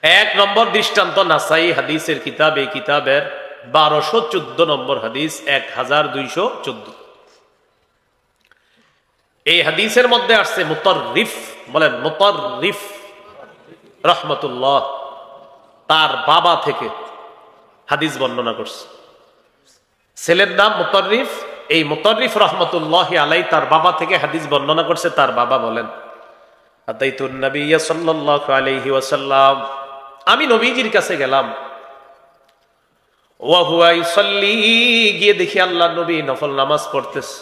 এক নম্বর দৃষ্টান্ত নাসাই হাদিসের কিতাব, এই কিতাবের 1214 নম্বর হাদিস, 1214। এই হাদিসের মধ্যে আসছে মুতাররিফ, বলেন মুতাররিফ রহমতুল্লাহ তার বাবা থেকে হাদিস বর্ণনা করছে। ছেলের নাম মুতাররিফ, এই মুতাররিফ রহমতুল্লাহ আলাই তার বাবা থেকে হাদিস বর্ণনা করছে। তার বাবা বলেন, আতাইতুন নবিয়্য সাল্লাল্লাহু আলাইহি ওয়াসাল্লাম, আমি নবীজির কাছে গেলাম, ওয়া হুয়া ইউসাল্লি, গিয়ে দেখি আল্লাহ নবী নফল নামাজ পড়তেছে।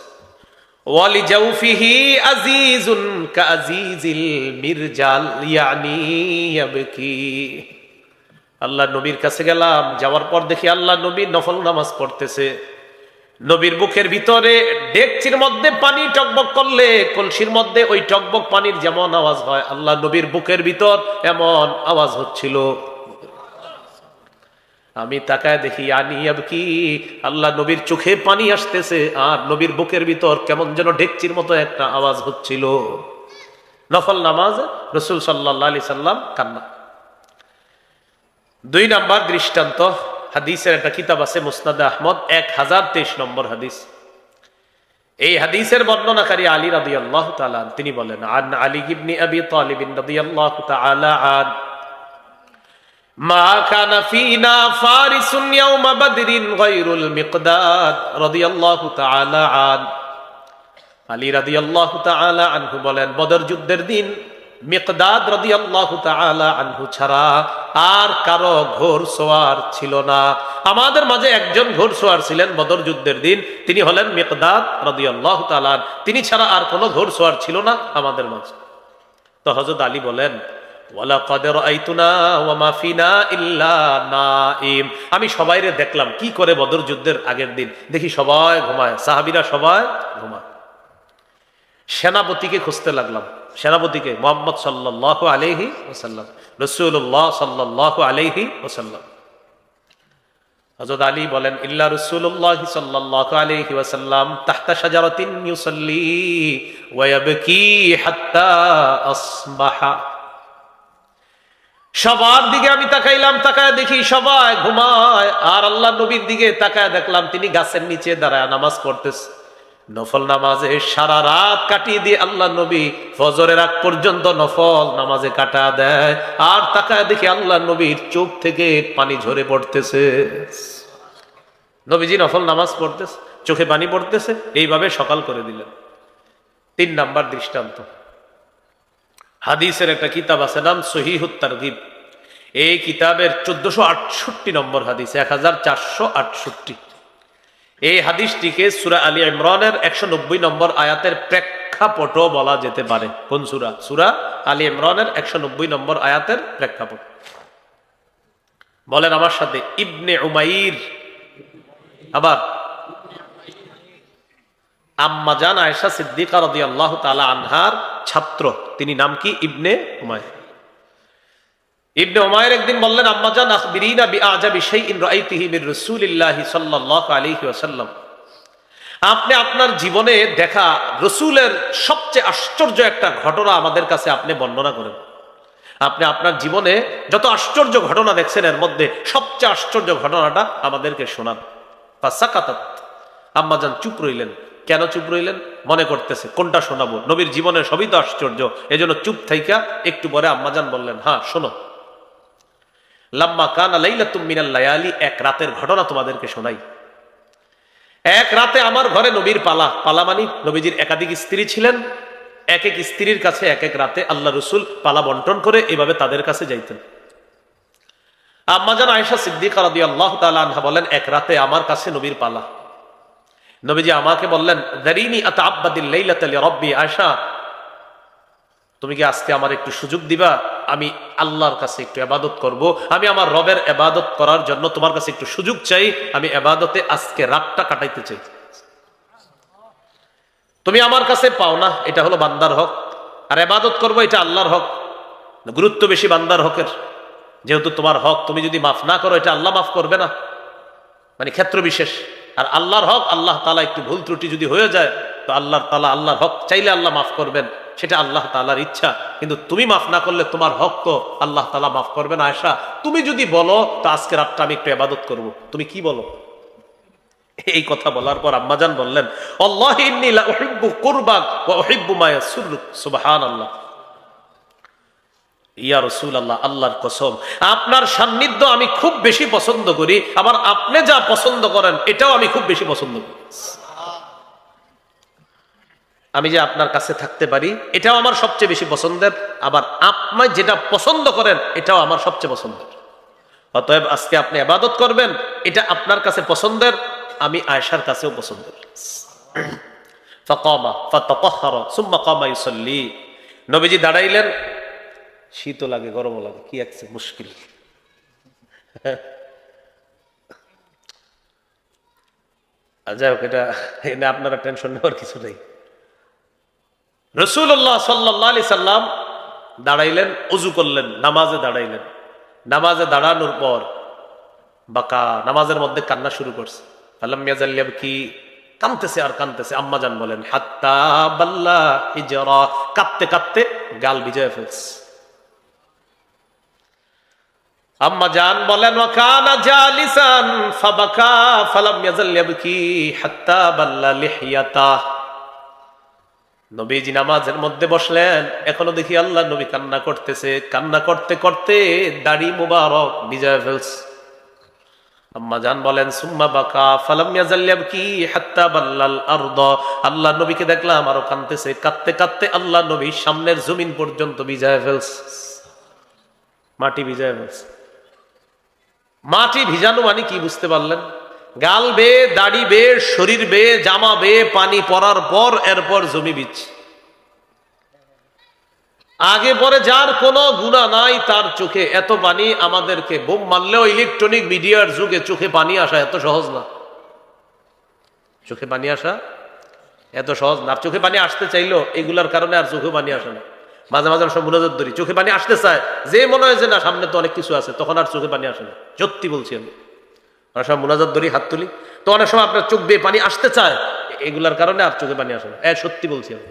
ওয়ালি জাউফিহি আজিজুন কাআজিজিল মিরজাল ইয়ানি ইয়াবকি। আল্লাহ নবীর কাছে গেলাম, যাওয়ার পর দেখি আল্লাহ নবী নফল নামাজ পড়তেছে। নবীর বুকের ভিতরে ডেকচির মধ্যে পানি টকবক করলে কলসির মধ্যে ওই টকবক পানির যেমন আওয়াজ হয়, আল্লাহ নবীর বুকের ভিতর এমন আওয়াজ হচ্ছিল। আমি তাকায় দেখি আনিয়াবকি, আল্লাহ নবীর চোখে পানি আসতেছে আর নবীর বুকের ভিতর কেমন যেন ডেকচির মতো একটা আওয়াজ হচ্ছিল। নফল নামাজ রাসূল সাল্লাল্লাহু আলাইহি সাল্লাম কান্না। দুই নাম্বার দৃষ্টান্ত, হাদিসের একটা কিতাব আছে মুসনাদে আহমদ, 1023 নম্বর হাদিস। এই হাদিসের বর্ণনাকারী আলী রাদিয়াল্লাহু তাআলা, তিনি বলেন, আন আলী ইবনে আবি তালিব রাদিয়াল্লাহু তাআলা আন মা কানা ফিনা ফারিসুন ইয়াওমা বদরিন গায়রুল মিকদাদ রাদিয়াল্লাহু তাআলা আন। আলী রাদিয়াল্লাহু তাআলা আনহু বলেন, বদর যুদ্ধের দিন মিকদাদ রাদিয়াল্লাহু তাআলা আনহু ছাড়া আর কারো ঘোড়সওয়ার ছিল না। আমাদের মাঝে একজন ঘোড়সওয়ার ছিলেন বদর যুদ্ধের দিন, তিনি হলেন মিকদাদ রাদিয়াল্লাহু তাআলা। তিনি ছাড়া আর কোনো ঘোড়সওয়ার ছিল না আমাদের মাঝে। তো হযরত আলী বলেন, ওয়ালাকাদ রাআইতুনা ওয়া মা ফিনা ইল্লা নাঈম, আমি সবাইরে দেখলাম কি করে বদর যুদ্ধের আগের দিন, দেখি সবাই ঘুমায়, সাহাবীরা সবাই ঘুমায়। সেনাপতিকে খুঁজতে লাগলাম, সেনাপতিকে মুহাম্মদ সাল্লাল্লাহু আলাইহি ওয়াসাল্লাম, রাসূলুল্লাহ সাল্লাল্লাহু আলাইহি ওয়াসাল্লাম। হযরত আলী বলেন, ইল্লা রাসূলুল্লাহ সাল্লাল্লাহু আলাইহি ওয়াসাল্লাম তাহতা শাজারাতিন ইউসাল্লি ওয়া ইয়াবকি হাত্তা আসবাহা। সবার দিকে আমি তাকাইলাম, তাকায় দেখি সবাই ঘুমায়, আর আল্লাহ নবীর দিকে তাকায় দেখলাম তিনি গাছের নিচে দাঁড়ায় নামাজ পড়তেছে। নফল নামাজে সারা রাত কাটিয়ে দিয়ে আল্লাহ নবী ফজরের আগ পর্যন্ত নফল নামাজে কাটা দেয়, আর তাকায় দেখি আল্লাহ নবীর চোখ থেকে পানি ঝরে পড়তেছে। নবীজি নফল নামাজ পড়তেছে, চোখে পানি পড়তেছে, এইভাবে সকাল করে দিলেন। তিন নাম্বার দৃষ্টান্ত, হাদিসের একটা কিতাব আছে নাম সহিহুত তারগিব। এই কিতাবের 1468 নম্বর হাদিস, 1468। এই হাদিসটিকে সূরা আলী ইমরানের 190 নম্বর আয়াতের প্রেক্ষাপটও বলা যেতে পারে। কোন সূরা? সূরা আলী ইমরানের 190 নম্বর আয়াতের প্রেক্ষাপট। বলেন আমার সাথে, ইবনে উমাইর। আবার আম্মা জান আয়েশা সিদ্দিকা রাদিয়াল্লাহু তাআলা আনহার ছাত্র, তিনি নাম কি? ইবনে উমাইর। ইবনে উমাইর একদিন বললেন, আম্মা জান আখবিরিনা বিআজাবি শাইইন রাআইতুহু মির রাসূলিল্লাহি সাল্লাল্লাহু আলাইহি ওয়াসাল্লাম, আপনি আপনার জীবনে দেখা রাসূলের সবচেয়ে আশ্চর্য একটা ঘটনা আমাদের কাছে আপনি বর্ণনা করেন। আপনি আপনার জীবনে যত আশ্চর্য ঘটনা দেখছেন এর মধ্যে সবচেয়ে আশ্চর্য ঘটনাটা আমাদেরকে শোনান। ফাসাকাতাত, আম্মা জান চুপ রইলেন। কেন চুপ রইলেন? মনে করতেছে কোনটা শোনাবো, নবীর জীবনের সবই তো আশ্চর্য, এজন্য চুপ থাইকা একটু পরে আম্মাজান বললেন, হ্যাঁ শোনো। লাম্মা কানা লাইলাতুম মিনাল লায়ালি, এক রাতের ঘটনা তোমাদেরকে শোনাই। এক রাতে আমার ঘরে নবীর পালা, পালা মানে নবীজির একাধিক স্ত্রী ছিলেন, এক এক স্ত্রীর কাছে এক এক রাতে আল্লাহ রসুল পালা বন্টন করে এভাবে তাদের কাছে যাইতেন। আম্মাজান আয়েশা সিদ্দিকা রাদিয়াল্লাহু তাআলা আনহা বলেন, এক রাতে আমার কাছে নবীর পালা। নবীজি আমাকে বললেন, দারিনি আতাআব্বাদিল লাইলাতা লিরাব্বি, আয়েশা তুমি কি আজকে আমার একটু সুযোগ দিবা, আমি আল্লাহর কাছে একটু ইবাদত করব, আমি আমার রবের ইবাদত করার জন্য তোমার কাছে একটু সুযোগ চাই, আমি ইবাদতে আজকে রাতটা কাটাইতে চাই। তুমি আমার কাছে পাও না, এটা হলো বান্দার হক, আর ইবাদত করব এটা আল্লাহর হক। গুরুত্ব বেশি বান্দার হকের, যেহেতু তোমার হক তুমি যদি মাফ না করো এটা আল্লাহ মাফ করবে না, মানে ক্ষেত্র বিশেষ। আর আল্লাহর হক, আল্লাহ তাআলা একটু ভুল ত্রুটি যদি হয়ে যায় তো আল্লাহর তাআলা আল্লাহর হক চাইলে আল্লাহ মাফ করবেন, সেটা আল্লাহ তাআলার ইচ্ছা, কিন্তু তুমি মাফ না করলে তোমার হক তো আল্লাহ তাআলা মাফ করবে না। আয়েশা, তুমি যদি বলো তো আজকে রাতটা আমি একটু ইবাদত করব, তুমি কি বলো? এই কথা বলার পর আম্মাজান বললেন, আল্লাহি ইন্নী লা উহিব্বু কুরবাক ওয়া উহিব্বু মা ইয়াসুররুক। সুবহানাল্লাহ। ইয়া রাসূলুল্লাহ, আল্লাহর কসম, আপনার সান্নিধ্য আমি খুব বেশি পছন্দ করি, আবার আপনি যা পছন্দ করেন এটাও আমি খুব বেশি পছন্দ করি। আমি যে আপনার কাছে থাকতে পারি এটাও আমার সবচেয়ে বেশি পছন্দের, আবার আপনি যেটা পছন্দ করেন এটাও আমার সবচেয়ে পছন্দের। অতএব আজকে আপনি ইবাদত করবেন, এটা আপনার কাছে পছন্দের, আমি আয়েশার কাছেও পছন্দের। ফাকামা ফাতাতাহহারা সুম্মা কামা ইউসাল্লি। নবীজি দাঁড়াইলেন, শীতও লাগে গরমও লাগে, কি একটা মুশকিল। যাই হোক, এটা আপনারা টেনশন নেওয়ার কিছু নেই। রাসূলুল্লাহ সাল্লাল্লাহু আলাইহি সাল্লাম দাঁড়াইলেন, ওযু করলেন, নামাজে দাঁড়াইলেন। নামাজে দাঁড়ানোর পর বাকা, নামাজের মধ্যে কান্না শুরু করছে। ফালাম ইয়াজাল ইয়াবকি, কাঁদতেছে আর কাঁদতেছে। আম্মাজান বলেন, হাত্তা বাল্লা হিজরা, কাঁদতে কাঁদতে গাল ভিজে ফেলছে। আম্মাজান বলেন, ওয়া কানা জালিসান ফাবাকা ফালাম ইয়াজাল ইয়াবকি হাত্তা বাল্লা লিহিয়াতা। নবীজি নামাজের মধ্যে বসলেন, এখনো দেখি আল্লাহ নবী কান্না করতেছে। কান্না করতে করতে দাড়ি মুবারক ভিজে ফেলছে। আম্মাজান বলেন, সুম্মা বাকা ফালাম ইয়াজাল ইয়াবকি হাত্তা বাল্লাল আরদ। আল্লাহ নবীকে দেখলাম আরো কাঁদতেছে। কাঁদতে কাঁদতে আল্লাহ নবী সামনের জমিন পর্যন্ত ভিজায় ফেলছে, মাটি ভিজায় ফেলছে। মাটি ভিজানো মানে কি বুঝতে পারলেন? গাল বেয়ে, দাড়ি বেয়ে, শরীর বেয়ে, জামা বেয়ে পানি পড়ার পর এরপর জমি বিচ্ছে। আগে পরে যার কোনো গুনাহ নাই তার চোখে এত পানি, আমাদেরকে বোম মারলেও ইলেকট্রনিক মিডিয়ার যুগে চোখে পানি আসা এত সহজ না। চোখে পানি আসা এত সহজ না। আর চোখে পানি আসতে চাইলো এগুলার কারণে আর চোখে পানি আসে না। মাঝে মাঝে সব মুনাজাত ধরি, চোখে পানি আসতে চায়, যে মনে হয় যে না সামনে তো অনেক কিছু আছে, তখন আর চোখে পানি আসে না। সত্যি বলছি আমি, অনেক সময় মুনাজাত ধরি, হাত তুলি, তো অনেক সময় আপনার চোখ বেয়ে পানি আসতে চায়, এগুলার কারণে আর চোখে পানি আসে না। সত্যি বলছি আমি।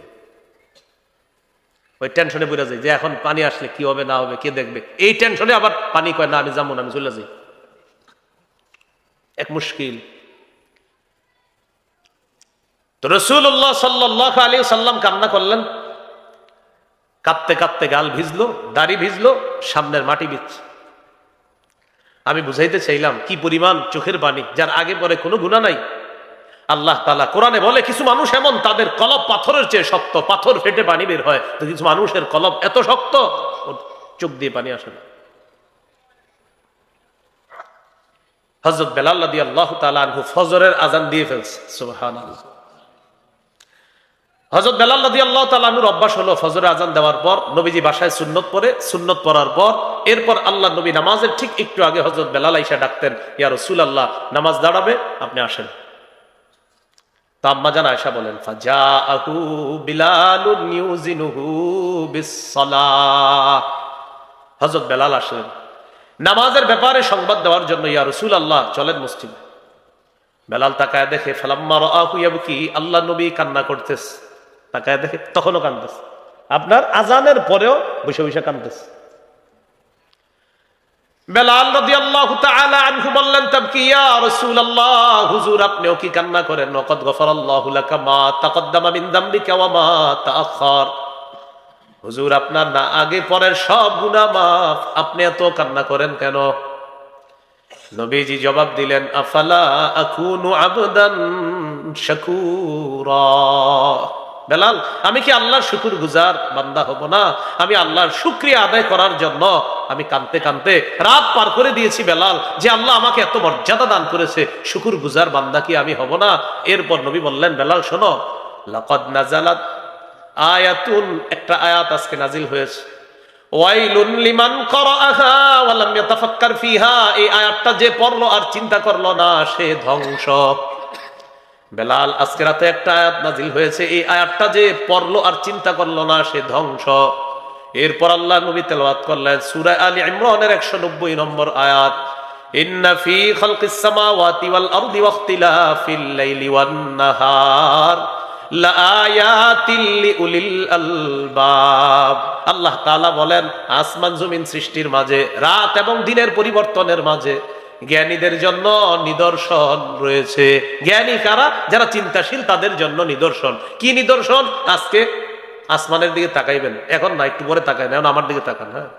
ওই টেনশনে বুঝা যায় যে এখন পানি আসলে কি হবে না হবে, কে দেখবে, এই টেনশনে আবার পানি কয় না আমি যাবো না, আমি চলে যাই। এক মুশকিল। তো রাসূলুল্লাহ সাল্লাল্লাহু আলাইহি সাল্লাম কান্না করলেন, কাঁদতে কাঁদতে গাল ভিজলো, দাড়ি ভিজলো, সামনের মাটি ভিজছে। আমি বুঝাইতে চাইলাম কি পরিমাণ চোখের পানি, যার আগে পরে কোনো গুনাহ নাই। আল্লাহ তাআলা কোরআনে বলে, কিছু মানুষ এমন তাদের কলব পাথরের চেয়ে শক্ত, পাথর ফেটে পানি বের হয়, তো কিছু মানুষের কলব এত শক্ত চোখ দিয়ে পানি আসে না। হযরত বেলাল রাদিয়াল্লাহু তাআলা আনহু ফজরের আযান দিয়ে ফেলছে। সুবহানাল্লাহ। হযরত বেলাল রাদিয়াল্লাহু তাআলা আনহুর অভ্যাস হলো ফজরের আযান দেওয়ার পর নবীজি বাসায় সুন্নত পড়ে, সুন্নত পড়ার পর এরপর আল্লাহ নবী নামাজের ঠিক একটু আগে হযরত বেলাল আইসা ডাকতেন, ইয়া রাসূলুল্লাহ নামাজ দাঁড়াবে, আপনি আসেন। তো আম্মাজান আয়েশা বলেন, ফাজাআহু বিলালুন ইউজিনুহু বিসসালাহ। হযরত বেলাল আসলেন নামাজের ব্যাপারে সংবাদ দেওয়ার জন্য, ইয়া রাসূলুল্লাহ চলেন মসজিদে। বেলাল তাকায় দেখে, ফালাম্মা রাআহু ইয়াবকি, আল্লাহ নবী কান্না করতেছে। তাকায় দেখে তখনও কাঁদতেছে, আপনার আজানের পরেও বসে বসে কাঁদতেছে। বেলাল রাদিয়াল্লাহু তাআলা আনহু বললেন, তাবকি ইয়া রাসূলুল্লাহ, হুজুর আপনিও কি কান্না করেন? ওয়াকাদ গফারাল্লাহু লাকা মা তাকদ্দামা মিন যামবিকা ওয়া মা তাআখার। হুজুর আপনার না আগে পরের সব গুনাহ মাফ, আপনি এত কান্না করেন কেন? নবীজি জবাব দিলেন, আফালা আকুনু আবদান শাকুরা। বেলাল, আমি কি আল্লাহর শুকরগুজার বান্দা হব না? আমি আল্লাহর শুকরিয়া আদায় করার জন্য আমি কাঁদতে কাঁদতে রাত পার করে দিয়েছি বেলাল, যে আল্লাহ আমাকে এত মর্যাদা দান করেছে, শুকরগুজার বান্দা কি আমি হব না? এরপর নবী বললেন, বেলাল শোনো, লাকাদ নাযালাত আয়াতুন, একটা আয়াত আজকে নাজিল হয়েছে, ওয়াইলুন লিমান ক্বারাআহা ওয়া লাম ইয়াতাফাক্কার ফিহা। এই আয়াতটা যে পড়লো আর চিন্তা করলো না, সে ধ্বংস। বেলাল, আজকে রাতে একটা আয়াত নাজিল হয়েছে, এই আয়াতটা যে পড়লো আর চিন্তা করলো না, সে ধ্বংস। এরপর আল্লাহ নবী তেলাওয়াত করলেন সূরা আলী ইমরানের 190 নম্বর আয়াত, ইন্না ফি খালকিস সামাওয়াতি ওয়াল আরদি ওয়া ইখতিলাফিল লাইলি ওয়ান নাহার লাআয়াতিল লিউলিল আলবাব। আল্লাহ তাআলা বলেন আসমান জমিন সৃষ্টির মাঝে, রাত এবং দিনের পরিবর্তনের মাঝে জ্ঞানীদের জন্য নিদর্শন রয়েছে। জ্ঞানী কারা? যারা চিন্তাশীল, তাদের জন্য নিদর্শন। কি নিদর্শন? আজকে আসমানের দিকে তাকাইবেন, এখন না, একটু পরে তাকাই না, এখন আমার দিকে তাকান। হ্যাঁ,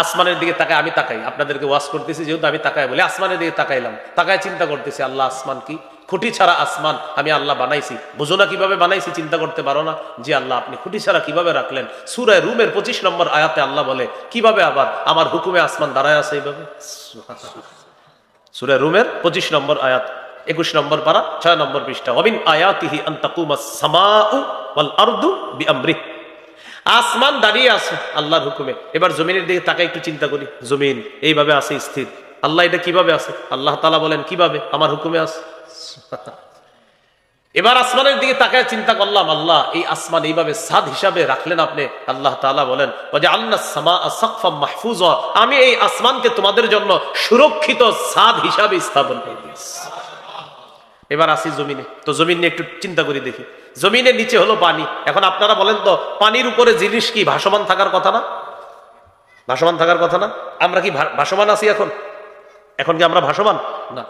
আসমানের দিকে তাকায়, আমি তাকাই, আপনাদেরকে ওয়াজ করতেছি যেহেতু আমি তাকাই বলে আসমানের দিকে তাকাইলাম, তাকায় চিন্তা করতেছি আল্লাহ আসমান কি, খুঁটি ছাড়া আসমান আমি আল্লাহ বানাইছি, বুঝো না কিভাবে বানাইছি, চিন্তা করতে পারো না? জি আল্লাহ আপনি খুঁটি ছাড়া কিভাবে রাখলেন? সূরা রুমের 25 নম্বর আয়াতে আল্লাহ বলে কিভাবে আবার আমার হুকুমে আসমান দাঁড়ায় আছে এইভাবে। সূরা রুমের 25 নম্বর আয়াত, 21 নম্বর পারা, 6 নম্বর পৃষ্ঠা। ওয়ামিন আয়াতিহি আন তাকুমাস সামাউ ওয়াল আরদু বিআমরিহি। আসমান দাঁড়িয়ে আছে আল্লাহর হুকুমে। এবার জমিনের দিকে তাকাই, একটু চিন্তা করি, জমিন এইভাবে আছে স্থির, আল্লাহ এটা কিভাবে আছে? আল্লাহ তাআলা বলেন কিভাবে? আমার হুকুমে আছে। এবার আসমানের দিকে তাকায় চিন্তা করলাম, আল্লাহ এই আসমান এইভাবে ছাদ হিসাবে রাখলেন আপনি। আল্লাহ তাআলা বলেন ওয়াজআলনাস সামাআ সাকফাম মাহফুজা, আমি এই আসমানকে তোমাদের জন্য সুরক্ষিত ছাদ হিসাবে স্থাপন করে দিয়েছি। এবার আসি জমিনে, তো জমিন নিয়ে একটু চিন্তা করি দেখি। জমিনের নিচে হলো পানি। এখন আপনারা বলেন তো, পানির উপরে জিনিস কি ভাসমান থাকার কথা না? ভাসমান থাকার কথা না? আমরা কি ভাসমান আছি এখন? এখন কি আমরা ভাসমান না?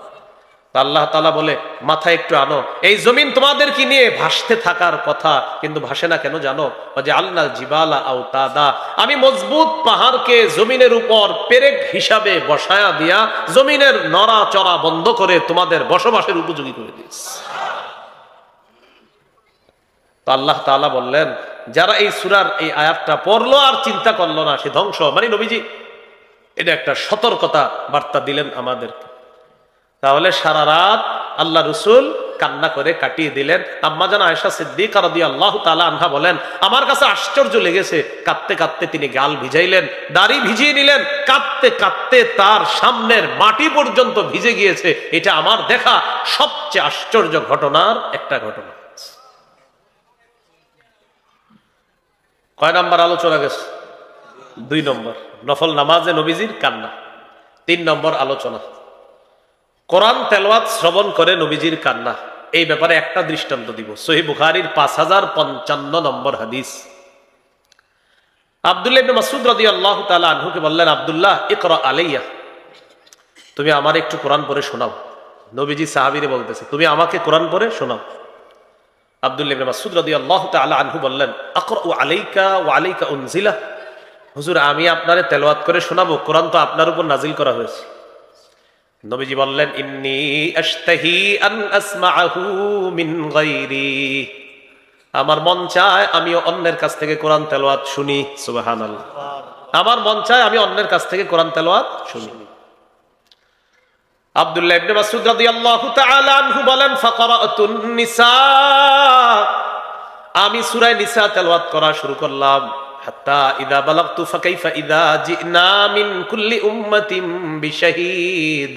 আল্লাহ তাআলা বলে মাথায় একটু আনো, এই জমিন তোমাদের কি নিয়ে ভাসতে থাকার কথা, কিন্তু ভাসে না কেন জানো? যে আল্লাহ জিবালা আওতাদা, আমি মজবুত পাহাড়কে জমিনের উপর পেরেক হিসাবে বসায়া দিয়া জমিনের নড়াচড়া বন্ধ করে তোমাদের বসবাসের উপযোগী করে দিয়েছি। তো আল্লাহ তাআলা বললেন যারা এই সূরার এই আয়াতটা পড়লো আর চিন্তা করলো না, সে ধ্বংস। মানে নবীজি এটা একটা সতর্কতা বার্তা দিলেন আমাদেরকে। তাহলে সারা রাত আল্লাহ রসুল কান্না করে কাটিয়ে দিলেন। আম্মা জান আয়েশা সিদ্দিকা রাদিয়াল্লাহু তাআলা আনহা বলেন আমার কাছে আশ্চর্য লেগেছে, কাঁদতে কাঁদতে তিনি গাল ভিজাইলেন, দাড়ি ভিজিয়ে নিলেন, কাঁদতে কাঁদতে তার সামনের মাটি পর্যন্ত ভিজে গিয়েছে। এটা আমার দেখা সবচেয়ে আশ্চর্য ঘটনার একটা ঘটনা। কয় নাম্বার আলোচনা গেছে? 2 নম্বর, নফল নামাজে নবীজির কান্না। 3 নম্বর আলোচনা, কোরআন তেলাওয়াত শ্রবণ করে নবীজির কান্না। এই ব্যাপারে একটা দৃষ্টান্ত দিব। সহিহ বুখারীর 5055 নম্বর হাদিস। আব্দুল্লাহ ইবনে মাসউদ রাদিয়াল্লাহু তাআলা আনহুকে বললেন, আব্দুল্লাহ ইকরা আলাইয়া, তুমি আমার একটু কোরআন পড়ে শোনাও। নবীজি সাহাবীরে বলতেছে তুমি আমাকে কোরআন পড়ে শোনাও। আব্দুল্লাহ ইবনে মাসউদ রাদিয়াল্লাহু তাআলা আনহু বললেন, আকরাউ আলাইকা ওয়া আলাইকা উনজিলা, হুজুর আমি আপনারে তেলাওয়াত করে শোনাবো, কোরআন তো আপনার উপর নাজিল করা হয়েছে। নবীজি বললেন, ইন্নী আশতাহি আন আসমাআহু মিন গায়রি, আমার মন চায় আমি অন্যের কাছ থেকে কোরআন তেলাওয়াত শুনি। সুবহানাল্লাহ, আমার মন চায় আমি অন্যের কাছ থেকে কোরআন তেলাওয়াত শুনি। আব্দুল্লাহ ইবনে মাসউদ রাদিয়াল্লাহু তাআলা আনহু বলেন, ফাকারাতুন নিসা, আমি সূরা নিসা তেলাওয়াত করা শুরু করলাম। হাত্তা ইযা বালাগতু ফাকাইফা ইযা জিনা মিন কুল্লি উম্মাতিন বিশাহীদ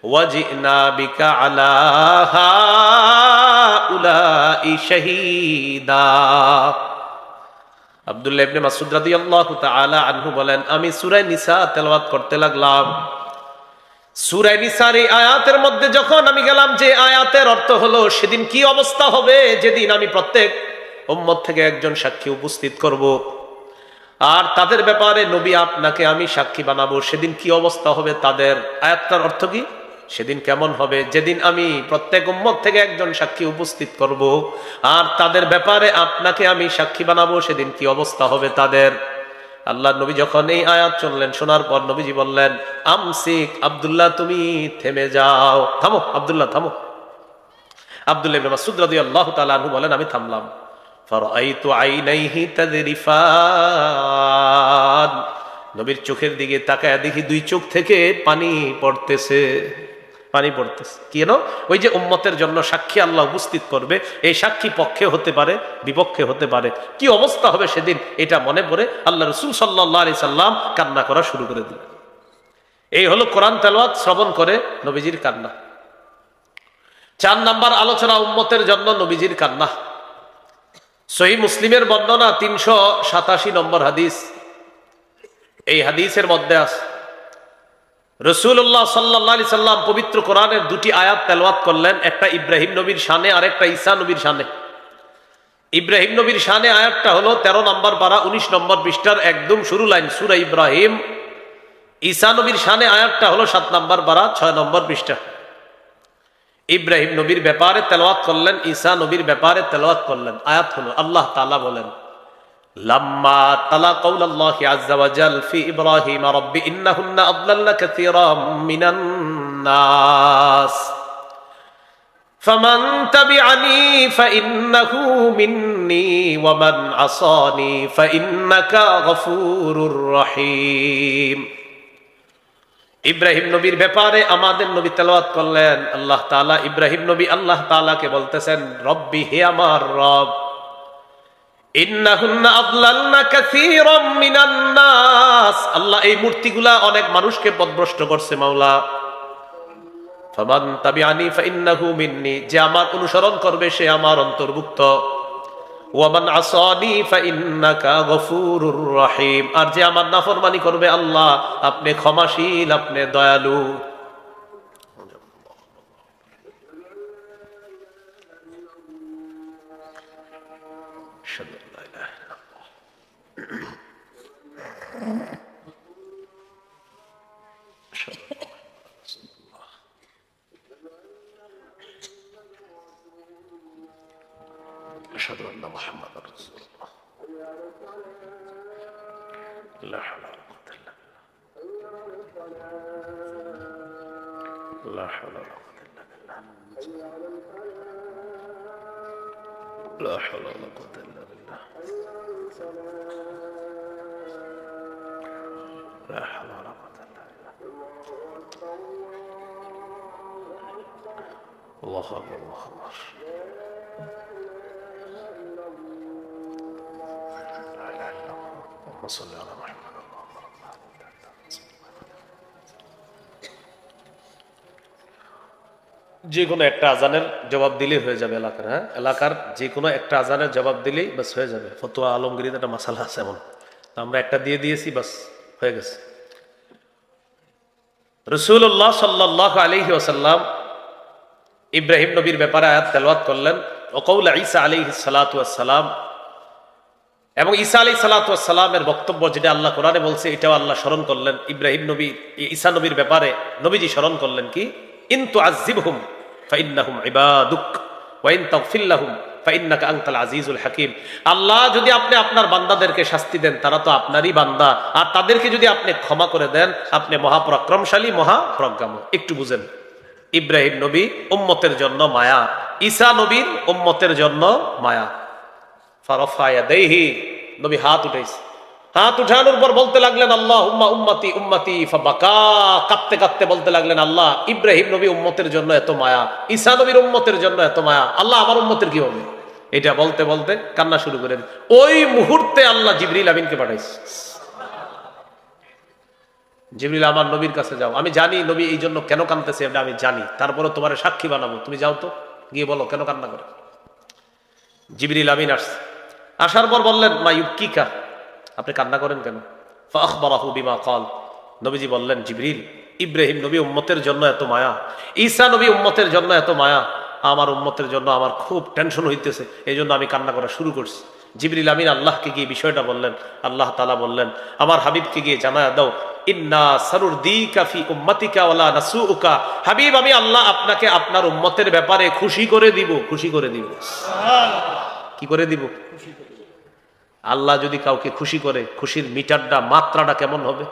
ওয়া জিনা বিকা আলা হাউলাই শাহীদা। আব্দুল্লাহ ইবনে মাসউদ রাদিয়াল্লাহু তাআলা আনহু বলেন আমি সূরা নিসা তেলাওয়াত করতে লাগলাম। সূরা নিসার এই আয়াতের মধ্যে যখন আমি গেলাম, যে আয়াতের অর্থ হলো সেদিন কি অবস্থা হবে, যেদিন আমি প্রত্যেক উম্মত থেকে একজন সাক্ষী উপস্থিত করব, আর তাদের ব্যাপারে নবী আপনাকে আমি সাক্ষী বানাবো, সেদিন কি অবস্থা হবে তাদের। আয়াতটার অর্থ কি? সেদিন কেমন হবে, যেদিন আমি প্রত্যেক উম্মত থেকে একজন সাক্ষী উপস্থিত করব, আর তাদের ব্যাপারে আপনাকে আমি সাক্ষী বানাবো, সেদিন কি অবস্থা হবে তাদের। আল্লাহ নবী যখন এই আয়াত শুনলেন, শোনার পর নবীজি বললেন, আমসিক আব্দুল্লাহ, তুমি থেমে যাও, থামো আব্দুল্লাহ থামো। আব্দুল্লাহ ইবনে মাসউদ রাদিয়াল্লাহু তাআলা আনহু বলেন আমি থামলাম। ফারাআইতু আইনাইহি তাযরিফান, নবীর চোখের দিকে তাকায় দেখি 2 চোখ থেকে পানি পড়তেছে, পানি পড়তেছে। কেন? ওই যে উম্মতের জন্য সাক্ষী আল্লাহ উপস্থিত করবে, এই সাক্ষী পক্ষে হতে পারে বিপক্ষে হতে পারে, কি অবস্থা হবে সেদিন এটা মনে পড়ে আল্লাহ রাসূল সাল্লাল্লাহু আলাইহি সাল্লাম কান্না করা শুরু করে দিলেন। এই হলো কোরআন তেলাওয়াত শ্রবণ করে নবীজির কান্না। 4 নাম্বার আলোচনা, উম্মতের জন্য নবীজির কান্না। সহিহ মুসলিমের বর্ণনা 387 নম্বর হাদিস। এই হাদিসের মধ্যে আছে রাসূলুল্লাহ সাল্লাল্লাহু আলাইহি সাল্লাম পবিত্র কোরআনের দুটি আয়াত তেলাওয়াত করলেন, একটা ইব্রাহিম নবীর শানে আর একটা ঈসা নবীর শানে। ইব্রাহিম নবীর শানে আয়াতটা হলো 13 নম্বর পারা 19 নম্বর পৃষ্ঠার একদম শুরু লাইন সূরা ইব্রাহিম। ঈসা নবীর শানে আয়াতটা হলো 7 নম্বর পারা 6 নম্বর পৃষ্ঠা। ইব্রাহিম নবীর ব্যাপারে তেলাওয়াত করলেন, ঈসা নবীর ব্যাপারে তেলাওয়াত করলেন। আয়াত হলো আল্লাহ তাআলা বলেন, লাম্মা তালা কাউলাল্লাহি আযজা ওয়া জাল ফি ইব্রাহিম রাব্বি ইন্নাহুন্না আদলাল্না কাসীরাম মিনান নাস ফামান তাবিআনি ফাইন্নাহু মিন্নী ওয়া মান আসানি ফাইন্নাকা গফুরুর রহিম। ইব্রাহিম নবীর ব্যাপারে আমাদের নবী তেলাওয়াত করলেন। আল্লাহ তাআলা ইব্রাহিম নবী আল্লাহ তাআলাকে বলতেছেন, রব্বি, হে আমার রব, ইন্নাহুন্না আদলালনা কাসীরাম মিনান নাস, আল্লাহ এই মূর্তিগুলা অনেক মানুষকে পথভ্রষ্ট করছে মাওলা। ফামান তাবিআনি ফাইন্নাহু মিন্নী, যে আমার অনুসরণ করবে সে আমার অন্তর্ভুক্ত। ওয়া মান আসানি ফাইন্নাকা গফুরুর রহিম, আর যে আমার নাফরমানি করবে আল্লাহ আপনি ক্ষমাশীল, আপনি দয়ালু। أشهد أن محمدا رسول الله. لا حول ولا قوة إلا بالله. لا حول ولا قوة إلا بالله. لا حول ولا قوة إلا بالله. لا حول ولا قوة إلا بالله. الله أكبر الله أكبر. صلى على محمد. যে কোনো একটা আজানের জবাব দিলেই হয়ে যাবে এলাকার, হ্যাঁ, এলাকার যে কোনো একটা আজানের জবাব দিলেই বাস হয়ে যাবে। ফতোয়া আলমগীরিতে একটা মাসালা আছে এমন, আমরা একটা দিয়ে দিয়েছি, বাস হয়ে গেছে। রাসূলুল্লাহ সাল্লাল্লাহু আলাইহি ওয়াসাল্লাম ইব্রাহিম নবীর ব্যাপারে আয়াত তেলাওয়াত করলেন, ও কওলা ঈসা আলাইহিস সালাতু ওয়াস সালাম, এবং ঈসা আলাইহিস সালাতু ওয়াস সালামের বক্তব্য যেটা আল্লাহ কোরআনে বলছে এটাও আল্লাহ স্মরণ করলেন। ইব্রাহিম নবী ঈসা নবীর ব্যাপারে নবীজি স্মরণ করলেন কি, ইন তুআযিবহুম ফাইন্নাহুম ইবাদুক ওয়া ইন তাগফির লাহুম ফাইন্নাকা আনতাল আজিজুল হাকীম। আল্লাহ যদি আপনি আপনার বান্দাদেরকে শাস্তি দেন তারা তো আপনারই বান্দা, আর তাদেরকে যদি আপনি ক্ষমা করে দেন আপনি মহাপরাক্রমশালী মহাপ্রজ্ঞাময়। একটু বুঝেন, ইব্রাহিম নবী উম্মতের জন্য মায়া, ঈসা নবীর উম্মতের জন্য মায়া। ফারাফা ইয়াদাইহি, নবী হাত উঠাইছে, হাত উঠানোর পর বলতে লাগলেন আল্লাহুম্মা উম্মতি উম্মতি, ফাবাকা, কাঁদতে কাঁদতে বলতে লাগলেন আল্লাহ ইব্রাহিম নবী উম্মতের জন্য এত মায়া, ঈসা নবীর উম্মতের জন্য এত মায়া, আল্লাহ আমার উম্মতের কি হবে? এটা বলতে বলতে কান্না শুরু করেন। ওই মুহূর্তে আল্লাহ জিবরিল আমিনকে পাঠাইছে, জিবরিল আমার নবীর কাছে যাও, আমি জানি নবী এই জন্য কেন কাঁদতেছে এটা আমি জানি, তারপরে তোমার সাক্ষী বানাবো, তুমি যাও তো গিয়ে বলো কেন কান্না করে। জিবরিল আমিন আসছে, আসার পর বললেন মা ইউবকিকা, আপনি কান্না করেন কেন? ফাখবারাহু বিমা ক্বাল, নবীজি বললেন জিবরিল ইব্রাহিম নবী উম্মতের জন্য এত মায়া, ঈসা নবী উম্মতের জন্য এত মায়া, আমার উম্মতের জন্য আমার খুব টেনশন হইতেছে, এই জন্য আমি কান্না করা শুরু করছি। জিবরিল আমিন আল্লাহকে গিয়ে বিষয়টা বললেন, আল্লাহ তাআলা বললেন আমার হাবিবকে গিয়ে জানায়া দাও, ইন্না সানুরদিকা ফি উম্মাতিকা ওয়ালা নাসুউকা, হাবিব আমি আল্লাহ আপনাকে আপনার উম্মতের ব্যাপারে খুশি করে দিব, খুশি করে দিব। কি করে দিব? খুশি করে দিব। আল্লাহ যদি কাউকে খুশি করে, খুশির মিটারটা মাত্রাটা কেমন হবে?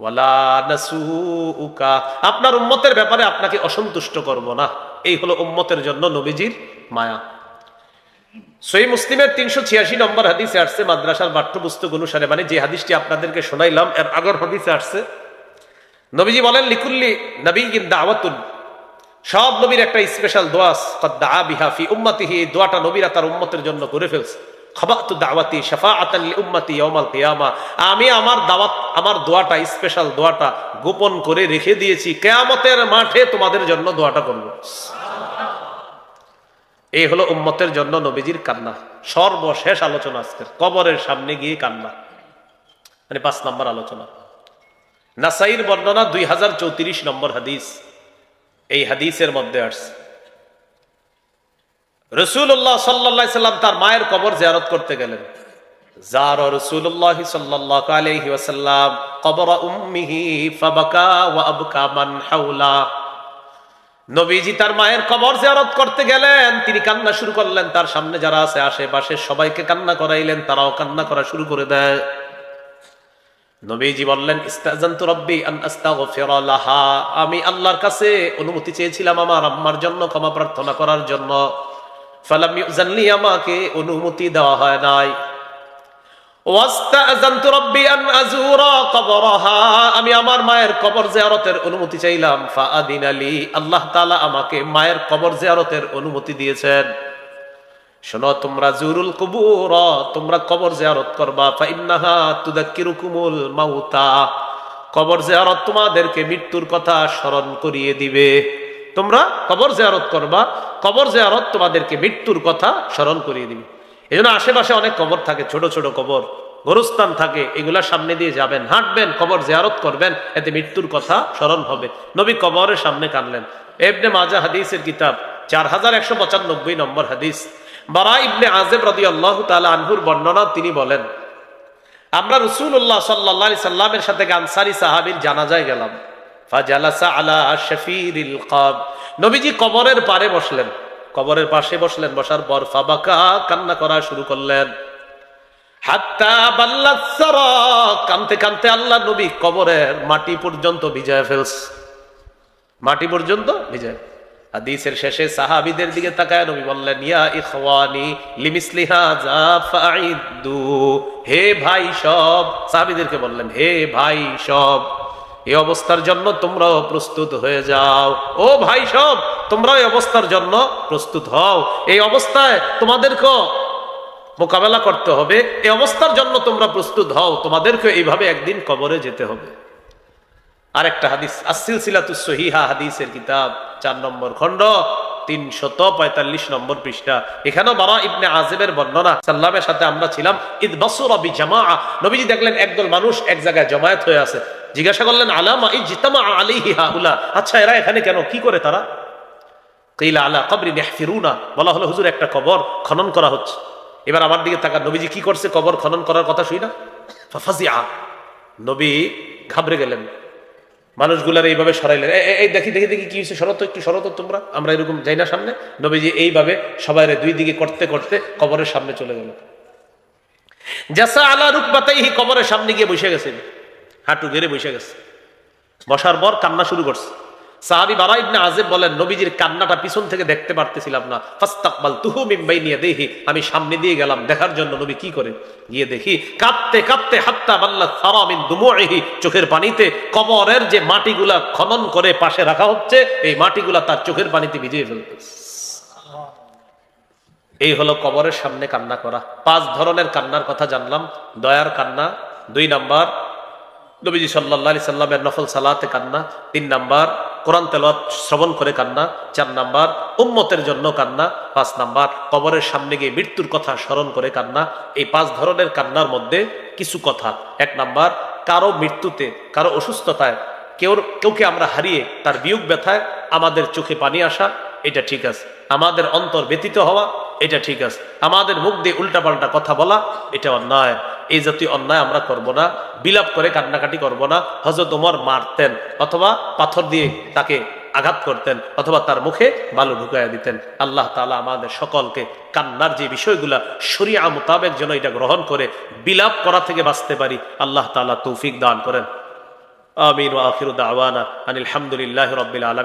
ওয়ালা নাসুউকা, আপনার উম্মতের ব্যাপারে আপনাকে অসন্তুষ্ট করব না। এই হলো উম্মতের জন্য নবীজির মায়া। সহিহ মুসলিমের 386 নম্বর হাদিসে আসছে, মাদ্রাসার পাঠ্যপুস্তক অনুসারে, মানে যে হাদিসটি আপনাদেরকে শোনাইলাম এর আগের হাদিসে আসছে, নবীজি বলেন লিকুল্লি নবিয়্যিন দাওয়াতুন, সব নবীর একটা স্পেশাল দোয়া, ক্বাদ দাআ বিহা ফি উম্মতিহি, এই দোয়াটা নবীরা তার উম্মতের জন্য করে ফেলছে। খাবাতু দাওয়াতি শাফাআতান লিউম্মতি ইয়াউমাল কিয়ামা, আমি আমার দাওয়াত, আমার দোয়াটা, স্পেশাল দোয়াটা গোপন করে রেখে দিয়েছি, কিয়ামতের মাঠে তোমাদের জন্য দোয়াটা করব। এই হলো উম্মতের জন্য নবীজির কান্না। সর্বশেষ আলোচনা আজকের, কবরের সামনে গিয়ে কান্না, মানে 5 নম্বর আলোচনা। নাসাইর বর্ণনা 2034 নম্বর হাদিস। এই হাদিসের মধ্যে আসছে রাসূলুল্লাহ সাল্লাল্লাহু আলাইহি সাল্লাম তার মায়ের কবর জিয়ারত করতে গেলেন। যারা রাসূলুল্লাহ সাল্লাল্লাহু আলাইহি ওয়াসাল্লাম কবর উম্মিহি ফাবাকা ওয়া আবকা মান হাওলা। নবীজি তার মায়ের কবর জিয়ারত করতে গেলেন, তিনি কান্না শুরু করলেন, তার সামনে যারা আছে আশেপাশে সবাইকে কান্না করাইলেন, তারাও কান্না করা শুরু করে দেয়। নবীজি বললেন, ইস্তাযানতু রাব্বি আন আস্তাগফিরা লাহা, আমি আল্লাহর কাছে অনুমতি চেয়েছিলাম আমার আম্মার জন্য ক্ষমা প্রার্থনা করার জন্য। ফালাম ইউযানলি, আমাকে অনুমতি দেওয়া হয় নাই। ওয়াস্তাযানতু রাব্বি আন আযুরা কবরাহা, আমি আমার মায়ের কবর জিয়ারতের অনুমতি চাইলাম। ফাআদিনা লি, আল্লাহ তাআলা আমাকে মায়ের কবর জিয়ারতের অনুমতি দিয়েছেন। শোনো, তোমরা জুরুল কুবুর, তোমরা কবর জিয়ারত করবা। ফাইন্নাহা তুযাক্কিরুকুমুল মাউতা, কবর জিয়ারত তোমাদেরকে মৃত্যুর কথা স্মরণ করিয়ে দিবে। তোমরা কবর জিয়ারত করবা, কবর জিয়ারত তোমাদেরকে মৃত্যুর কথা স্মরণ করিয়ে দিবে। এজন্য আশেপাশে অনেক কবর থাকে, ছোট ছোট কবর, গোরস্থান থাকে, এগুলার সামনে দিয়ে যাবেন, হাঁটবেন, কবর জিয়ারত করবেন, এতে মৃত্যুর কথা স্মরণ হবে। নবী কবরের সামনে কাঁদলেন। ইবনে মাজাহ হাদিসের কিতাব 4195 নম্বর হাদিস। বারা ইবনে আযিব রাদিয়াল্লাহু তাআলা আনহুর বর্ণনা, তিনি বলেন, আমরা রাসূলুল্লাহ সাল্লাল্লাহু আলাইহি সাল্লামের সাথে আনসারী সাহাবীর জানাজায় গেলাম। ফাজালাসা আলা শাফিরিল কবর, নবীজি কবরের পারে বসলেন, কবরের পাশে বসলেন। বসার পর ফাবাকা, কান্না করা শুরু করলেন। হাত্তা বাল্লাত সারা, কানতে কানতে আল্লাহ নবী কবরের মাটি পর্যন্ত ভিজায় ফেলছে, মাটি পর্যন্ত ভিজায়। হাদিসের শেষে সাহাবীদের দিকে তাকায় নবী বললেন, ইয়া ইখওয়ানি লিমিসলি হাযা ফাইদু, হে ভাই সব, সাহাবীদেরকে বললেন, হে ভাই সব, এই অবস্থার জন্য তোমরাও প্রস্তুত হয়ে যাও। ও ভাই সব, তোমরা এই অবস্থার জন্য প্রস্তুত হও। এই অবস্থায় তোমাদেরকে মোকাবেলা করতে হবে, এই অবস্থার জন্য তোমরা প্রস্তুত হও, তোমাদেরকে এইভাবে একদিন কবরে যেতে হবে। আরেকটা হাদিস, আস-সিলসিলাতুস সহিহা হাদিসের কিতাব 4 নম্বর খণ্ড 345 নম্বর পৃষ্ঠা। এখানেও বারা ইবনে আযিবের বর্ণনা, সাল্লামের সাথে আমরা ছিলাম। ইদ বাসুরা বিজামাআ, নবীজি দেখলেন একদল মানুষ এক জায়গায় জমায়েত হয়ে আছে। জিজ্ঞাসা করলেন, আলামা ইজতামা আলাইহি হাউলা, আচ্ছা এরা এখানে কেন, কি করে তারা? কিলা আলা কবরিন ইয়াহফিরুনা, বলা হলো হুজুর একটা কবর খনন করা হচ্ছে। এবার আমার দিকে তাকান, নবীজি কি করছে? কবর খনন করার কথা শুই না। ফাফাজিআ, নবী ঘাবড়ে গেলেন, মানুষগুলার এইভাবে সরাইলেন। এই দেখি দেখি দেখি কি হয়েছে, সরত একটু সরত তোমরা, আমরা এরকম যাই না সামনে। নবীজি এইভাবে সবাই দুই দিকে করতে করতে কবরের সামনে চলে গেল। জাসা আলা রুকবাতাইহি, কবরের সামনে গিয়ে বসে গেছেন, হাঁটু গেড়ে বসে গেছে। বসার পর কান্না শুরু করছে। সাহাবী বারা ইবনে আযিব বলেন, নবীজির কান্নাটা পিছন থেকে দেখতে পারতেছিলাম না। ফাস্তাকবালতুহু মিন বাইনি ইয়াদাইহি, আমি সামনে দিয়ে গেলাম দেখার জন্য নবী কি করে। গিয়ে দেখি কাঁদতে কাঁদতে হাত্তা বাল্লাত সারা মিন দুমুইহি, চোখের পানিতে কবরের যে মাটিগুলা খনন করে পাশে রাখা হচ্ছে, এই মাটিগুলা তার চোখের পানিতে ভিজিয়ে ফেলতেছে। এই হলো কবরের সামনে কান্না করা। 5 ধরনের কান্নার কথা জানলাম। দয়ার কান্না 2 নাম্বার, নবীজি সাল্লাল্লাহু আলাইহি সাল্লামের নফল সালাতে কান্না 3 নাম্বার, কোরআন তেলাওয়াত শ্রবণ করে কান্না 4 নাম্বার, উম্মতের জন্য কান্না 5 নাম্বার, কবরের সামনে গিয়ে মৃত্যুর কথা স্মরণ করে কান্না। এই 5 ধরনের কান্নার মধ্যে কিছু কথা। 1 নাম্বার, কারো মৃত্যুতে, কারো অসুস্থতায়, কেউকে আমরা হারিয়ে তার বিয়োগ ব্যথায় আমাদের চোখে পানি আসা, এটা ঠিক আছে। আমাদের অন্তর ব্যতীত হওয়া, এটা ঠিক আছে। আমাদের মুখ দিয়ে উল্টাপাল্টা কথা বলা, এটা অন্যায়। এই জাতীয় অন্যায় আমরা করব না, বিলাপ করে কান্নাকাটি করব না। হযরত ওমর মারতেন অথবা পাথর দিয়ে তাকে আঘাত করতেন অথবা তার মুখে বালু ঢুকাইয়া দিতেন। আল্লাহ তাআলা আমাদের সকলকে কান্নার যে বিষয়গুলা শরিয়া মোতাবেক যেন এটা গ্রহণ করে বিলাপ করা থেকে বাঁচতে পারি, আল্লাহ তাআলা তৌফিক দান করেন। আমিন ওয়া আখিরু দাওয়ানা আনিল হামদুলিল্লাহি রাব্বিল আলামিন।